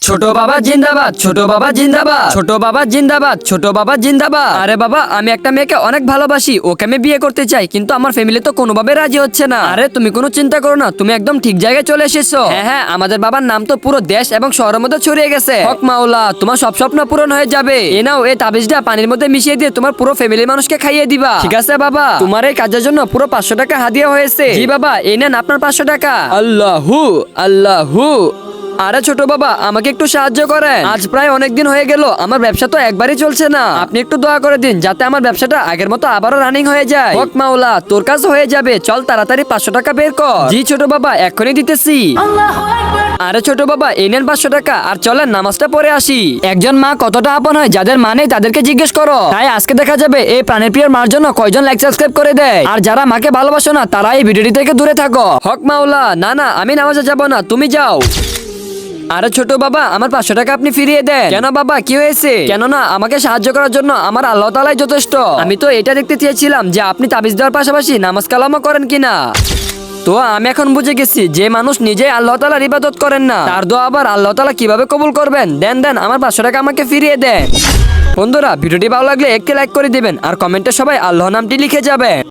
ছোট বাবা জিন্দাবাদ, ছোট বাবা জিন্দাবাদ, ছোট বাবা জিন্দাবাদ, ছোট বাবা জিন্দাবাদ। আরে বাবা, আমি একটা মেয়েকে অনেক ভালোবাসি, ওকে আমি বিয়ে করতে চাই, কিন্তু আমার ফ্যামিলি তো কোনোভাবে রাজি হচ্ছে না। আরে তুমি কোনো চিন্তা করো না, তুমি একদম ঠিক জায়গায় চলে এসেছো। হ্যাঁ হ্যাঁ, আমাদের বাবার নাম তো পুরো দেশ এবং শহরের মধ্যে ছড়িয়ে গেছে। হক মাওলা, তোমার সব স্বপ্ন পূরণ হয়ে যাবে। এ নাও, এই তাবিজটা পানির মধ্যে মিশিয়ে দিয়ে তোমার পুরো ফ্যামিলির মানুষকে খাইয়ে দিবা। ঠিক আছে বাবা, তোমার এই কাজের জন্য পুরো 500 টাকা হাদিয়া হয়েছে। জি বাবা, এই নেন আপনার 500 টাকা। আল্লাহু আল্লাহু। আরে ছোট বাবা, আমাকে একটু সাহায্য করেন। আজ প্রায় অনেক দিন হয়ে গেল, আমার ব্যবসা তো একবারই চলছে না। আপনি একটু দোয়া করে দিন যাতে আমার ব্যবসাটা আগের মতো আবারও রানিং হয়ে যায়। হক মাওলা, তোর কাজ হয়ে যাবে, চল তাড়াতাড়ি 500 টাকা বের কর। জি ছোট বাবা, এক্ষুনি দিতেছি। আরে ছোট বাবা, এই নেন 500 টাকা, আর চলেন নামাজটা পড়ে আসি। একজন মা কতটা আপন হয়, যাদের মা নেই তাদেরকে জিজ্ঞেস করো। তাই আজকে দেখা যাবে এই প্রাণের প্রিয় মার জন্য কয়জন লাইক সাবস্ক্রাইব করে দেয়। আর যারা মাকে ভালোবাসো না, তারা এই ভিডিওটি থেকে দূরে থাকো। হক মাওলা, না না, আমি নামাজে যাব না, তুমি যাও। আরে ছোট বাবা, আমার 500 টাকা আপনি ফিরিয়ে দেন। কেন বাবা, কি হয়েছে? কেন না, আমাকে সাহায্য করার জন্য আমার আল্লাহ তাআলাই যথেষ্ট। আমি তো এটা দেখতে চেয়েছিলাম যে আপনি তাবিজ দেওয়ার পাশাপাশি নামাজ কালামও করেন কিনা। তো আমি এখন বুঝে গেছি, যে মানুষ নিজেই আল্লাহ তাআলার ইবাদত করেন না, তার দোয়া আবার আল্লাহ তাআলা কিভাবে কবুল করবেন। দেন দেন, আমার 500 টাকা আমাকে ফিরিয়ে দেন। বন্ধুরা, ভিডিওটি ভালো লাগলে একটি লাইক করে দিবেন, আর কমেন্টে সবাই আল্লাহ নামটি লিখে যাবেন।